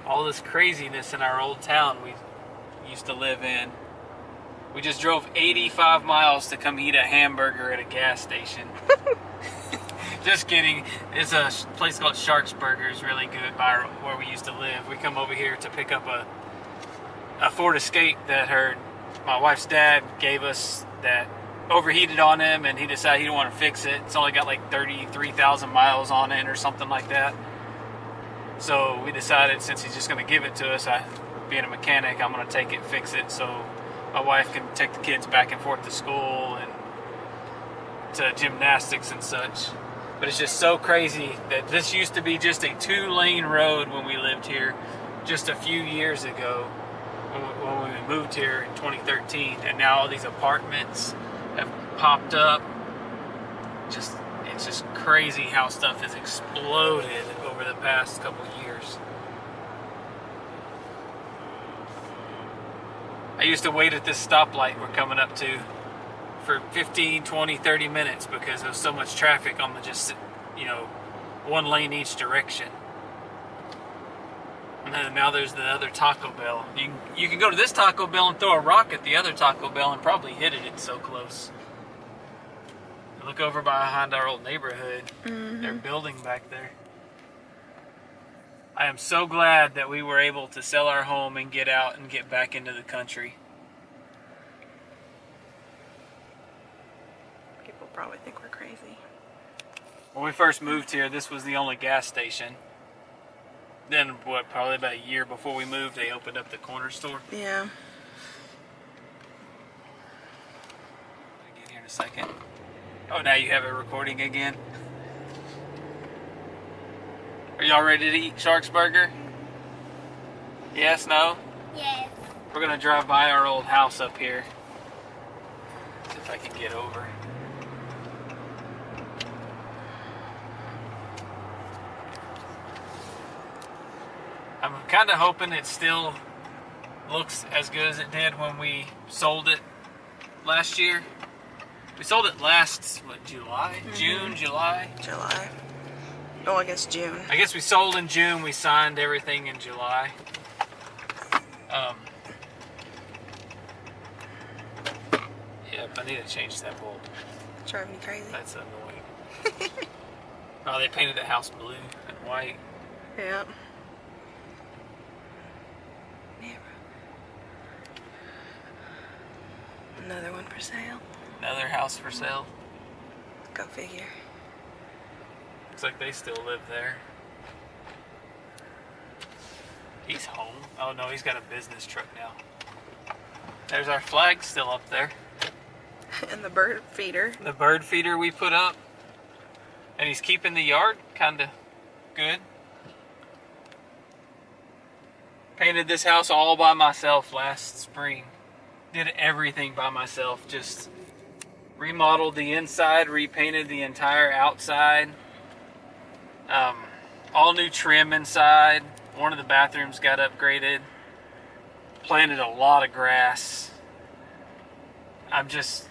all this craziness in our old town we used to live in. We just drove 85 miles to come eat a hamburger at a gas station. Just kidding. It's a place called Shark's Burger. It's really good by where we used to live. We come over here to pick up a Ford Escape that my wife's dad gave us that overheated on him, and he decided he didn't want to fix it. It's only got like 33,000 miles on it or something like that. So we decided, since he's just going to give it to us, being a mechanic, I'm going to take it, fix it, so my wife can take the kids back and forth to school and to gymnastics and such. But it's just so crazy that this used to be just a 2-lane road when we lived here just a few years ago, when we moved here in 2013, and now all these apartments have popped up. It's just crazy how stuff has exploded over the past couple years. I used to wait at this stoplight we're coming up to for 15, 20, 30 minutes because there was so much traffic on the one lane each direction. And then now there's the other Taco Bell. You can go to this Taco Bell and throw a rock at the other Taco Bell and probably hit it. It's so close. Look over behind our old neighborhood. Mm-hmm. They're building back there. I am so glad that we were able to sell our home and get out and get back into the country. People probably think we're crazy. When we first moved here, this was the only gas station. Then, probably about a year before we moved, they opened up the corner store. Yeah. I'll get here in a second. Oh, now you have it recording again? Are y'all ready to eat Shark's Burger? Yes, no? Yes. We're going to drive by our old house up here. See if I can get over. I'm kind of hoping it still looks as good as it did when we sold it last year. We sold it last, July? Mm-hmm. June, July? July. Oh, I guess June. I guess we sold in June. We signed everything in July. Yep, I need to change that bulb. It's driving me crazy. That's annoying. Oh, they painted the house blue and white. Yep. Another one for sale. Another house for sale. Go figure. Looks like they still live there. He's home. Oh no, he's got a business truck now. There's our flag still up there. And the bird feeder. The bird feeder we put up. And he's keeping the yard kind of good. Painted this house all by myself last spring. Did everything by myself. Just remodeled the inside, repainted the entire outside. All new trim inside. One of the bathrooms got upgraded. Planted a lot of grass. I'm just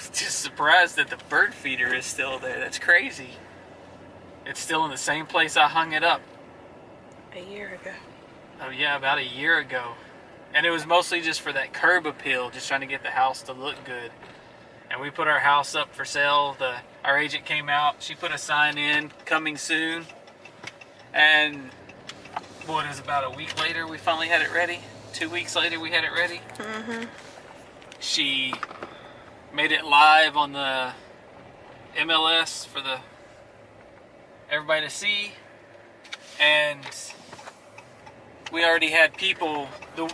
surprised that the bird feeder is still there. That's crazy. It's still in the same place I hung it up. A year ago. Oh yeah, about a year ago. And it was mostly just for that curb appeal, just trying to get the house to look good. And we put our house up for sale. Our agent came out. She put a sign in, coming soon. And what is about a week later, we finally had it ready. 2 weeks later, we had it ready. Mm-hmm. She made it live on the MLS for everybody to see. And we already had people,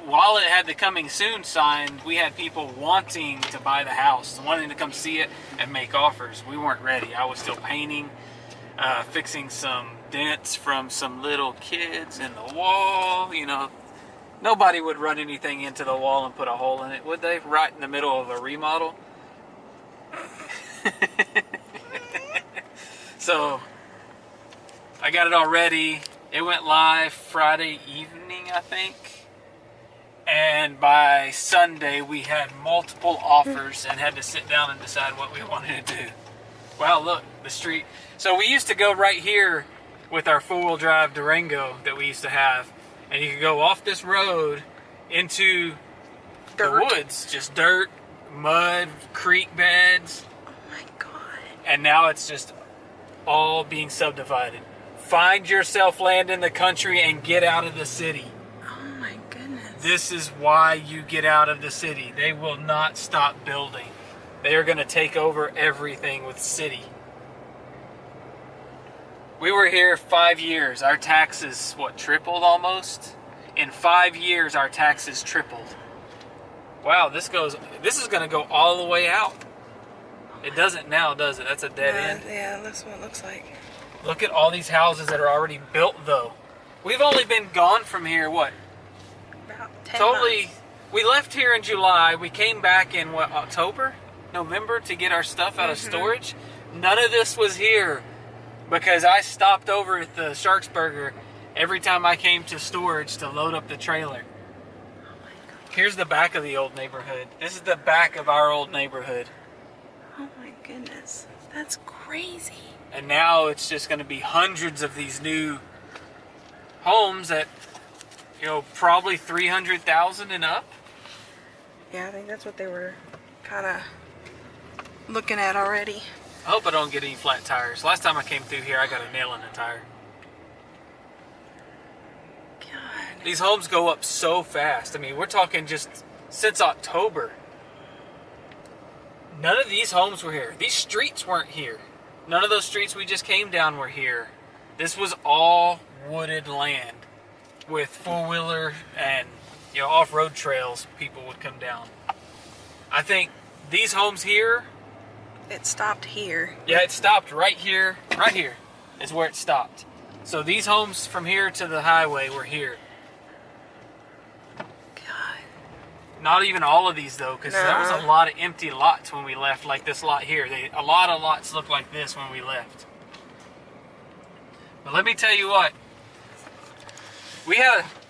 while it had the coming soon sign, we had people wanting to buy the house, wanting to come see it and make offers. We weren't ready. I was still painting, fixing some dents from some little kids in the wall. You know, nobody would run anything into the wall and put a hole in it, would they? Right in the middle of a remodel. So I got it all ready. It went live Friday evening, I think. And by Sunday, we had multiple offers and had to sit down and decide what we wanted to do. Wow, look, the street. So we used to go right here with our four-wheel drive Durango that we used to have. And you can go off this road into the woods. Just dirt, mud, creek beds. Oh my God. And now it's just all being subdivided. Find yourself land in the country and get out of the city. Oh my goodness. This is why you get out of the city. They will not stop building. They are going to take over everything with city. We were here 5 years. Our taxes, what, tripled almost? In 5 years, our taxes tripled. Wow, this is going to go all the way out. It doesn't now, does it? That's a dead end. Yeah, that's what it looks like. Look at all these houses that are already built, though. We've only been gone from here, what? About 10 months. We left here in July. We came back in, what, October? November to get our stuff out of storage. None of this was here because I stopped over at the Sharksburger every time I came to storage to load up the trailer. Here's the back of the old neighborhood. This is the back of our old neighborhood. Oh my goodness. That's crazy. And now it's just going to be hundreds of these new homes at, probably 300,000 and up. Yeah, I think that's what they were kind of looking at already. I hope I don't get any flat tires. Last time I came through here, I got a nail in the tire. God. These homes go up so fast. I mean, we're talking just since October. None of these homes were here. These streets weren't here. None of those streets we just came down were here. This was all wooded land with four-wheeler and off-road trails people would come down. I think these homes here... It stopped here. Yeah, it stopped right here. Right here is where it stopped. So these homes from here to the highway were here. God. Not even all of these, though, because there was a lot of empty lots when we left, like this lot here. A lot of lots look like this when we left. But let me tell you what.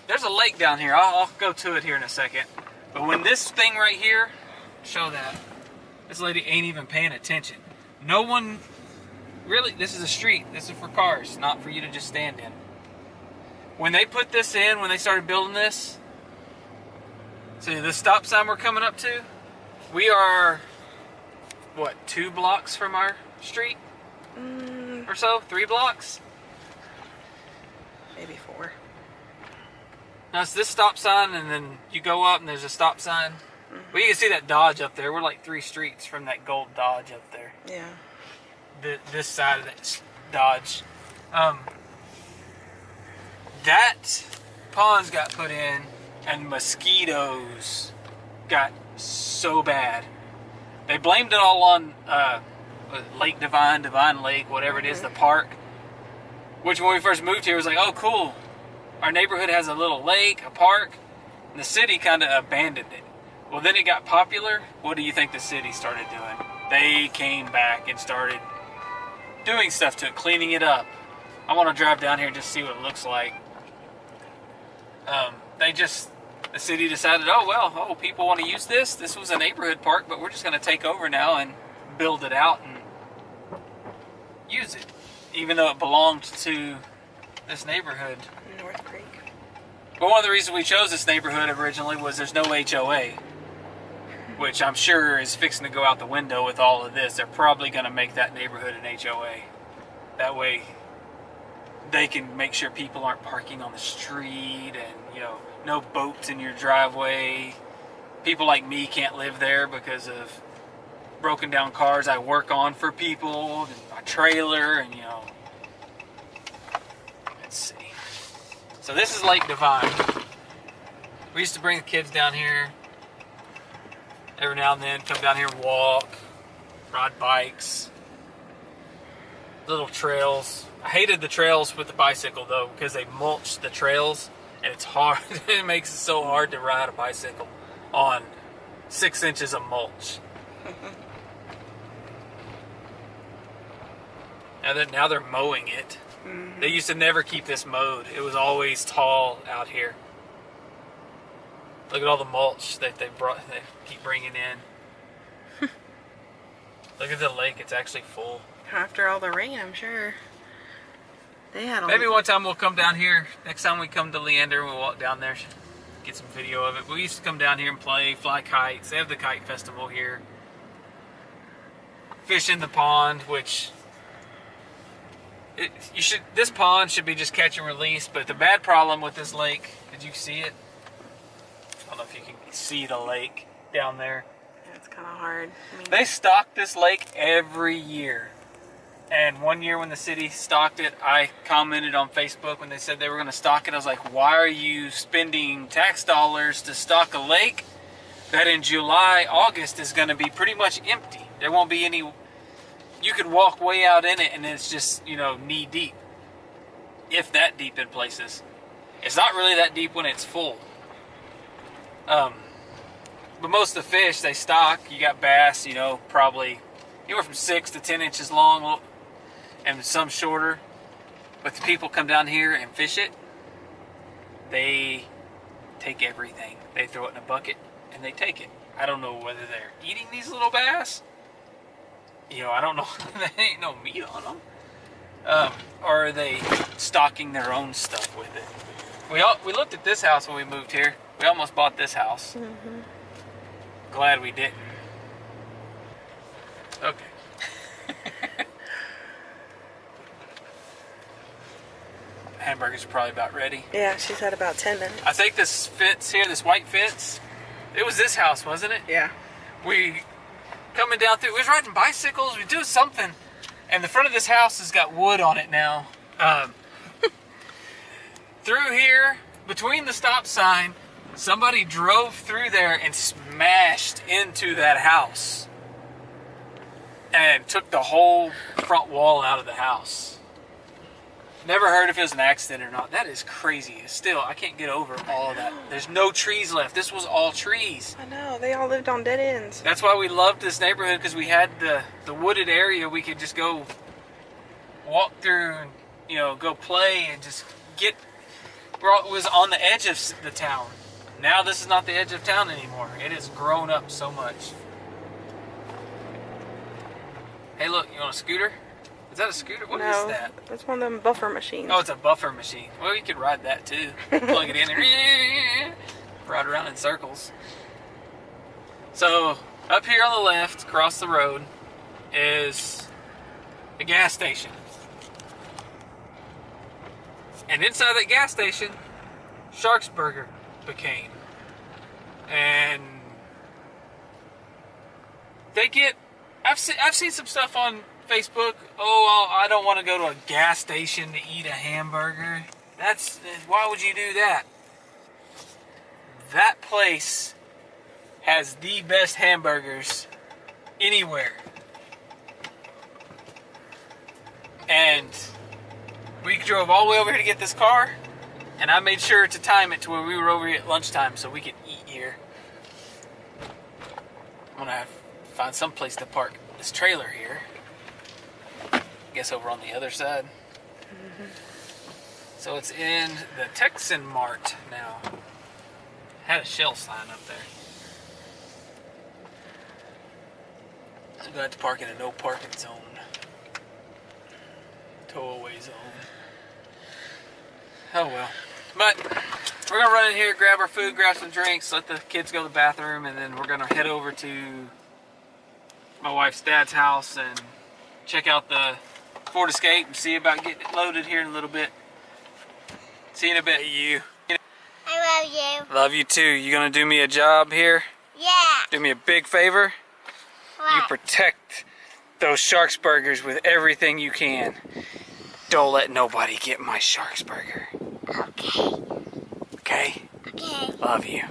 There's a lake down here. I'll go to it here in a second. But when this thing right here, show that. This lady ain't even paying attention. No one, really, this is a street. This is for cars, not for you to just stand in. When they put this in, when they started building this, see the stop sign we're coming up to, we are, what, 2 blocks from our street? Or so? 3 blocks? Maybe 4. Now it's this stop sign, and then you go up and there's a stop sign. Well, you can see that Dodge up there. We're like 3 streets from that gold Dodge up there. Yeah. This side of that Dodge. That ponds got put in, and mosquitoes got so bad. They blamed it all on Lake Divine Lake, whatever it is, the park. Which when we first moved here was like, oh cool. Our neighborhood has a little lake, a park, and the city kind of abandoned it. Well, then it got popular. What do you think the city started doing? They came back and started doing stuff to it, cleaning it up. I want to drive down here and just see what it looks like. The city decided, people want to use this. This was a neighborhood park, but we're just going to take over now and build it out and use it. Even though it belonged to this neighborhood. North Creek. But one of the reasons we chose this neighborhood originally was there's no HOA. Which I'm sure is fixing to go out the window with all of this. They're probably going to make that neighborhood an HOA. That way they can make sure people aren't parking on the street and, no boats in your driveway. People like me can't live there because of broken down cars I work on for people, and my trailer, and, Let's see. So this is Lake Divine. We used to bring the kids down here. Every now and then, come down here and walk, ride bikes, little trails. I hated the trails with the bicycle though, because they mulch the trails, and it's hard. It makes it so hard to ride a bicycle on 6 inches of mulch. Now they're mowing it. Mm-hmm. They used to never keep this mowed. It was always tall out here. Look at all the mulch that they keep bringing in. Look at the lake, it's actually full. After all the rain, I'm sure. They had a Maybe one time we'll come down here. Next time we come to Leander, we'll walk down there, get some video of it. We used to come down here and play, fly kites. They have the kite festival here. Fish in the pond, which this pond should be just catch and release. But the bad problem with this lake, did you see it? I don't know if you can see the lake down there. Yeah, it's kind of hard. I mean, They stock this lake every year. And one year when the city stocked it, I commented on Facebook when they said they were going to stock it. I was like, why are you spending tax dollars to stock a lake that in July, August is going to be pretty much empty? There won't be any... You could walk way out in it and it's just, you know, knee deep. If that deep in places. It's not really that deep when it's full. But most of the fish they stock, you got bass, you know, probably anywhere from 6 to 10 inches long, and some shorter. But the people come down here and fish it, they take everything. They throw it in a bucket and they take it. I don't know whether they're eating these little bass. You know, I don't know. There ain't no meat on them. Or are they stocking their own stuff with it? We looked at this house when we moved here. We almost bought this house. Mm-hmm. Glad we didn't. Okay. Hamburgers are probably about ready. yeah, she's had about 10 minutes. I think this fence here, this white fence, it was this house, wasn't it? Yeah. We coming down through, we was riding bicycles, we do something, and the front of this house has got wood on it now. Through here, between the stop sign, somebody drove through there and smashed into that house and took the whole front wall out of the house. Never heard if it was an accident or not. That is crazy. Still, I can't get over all of that. There's no trees left. This was all trees. I know. They all lived on dead ends. That's why we loved this neighborhood, because we had the wooded area. We could just go walk through and, you know, go play and just get... It was on the edge of the town. Now this is not the edge of town anymore. It has grown up so much. Hey, look, you want a scooter? Is that a scooter? What is that? That's one of them buffer machines. Oh, it's a buffer machine. Well, you could ride that too. Plug it in and ride around in circles. So, up here on the left, across the road, is a gas station. And inside that gas station, Shark's Burger became. And they get... I've seen some stuff on Facebook. Oh, I don't want to go to a gas station to eat a hamburger. Why would you do that? That place has the best hamburgers anywhere. And we drove all the way over here to get this car, and I made sure to time it to where we were over here at lunchtime so we could eat here. I'm gonna have to find some place to park this trailer here. I guess over on the other side. Mm-hmm. So it's in the Texan Mart now. Had a Shell sign up there. So I'm gonna have to park in a no parking zone. Tow-away zone. Oh well. But we're gonna run in here, grab our food, grab some drinks, let the kids go to the bathroom, and then we're gonna head over to my wife's dad's house and check out the Ford Escape and see about getting it loaded here in a little bit. See you in a bit. You. I love you. Love you too. You gonna do me a job here? Yeah. Do me a big favor? What? You protect those Shark's Burgers with everything you can. Don't let nobody get my Shark's Burger. Okay. Okay? Okay. Love you.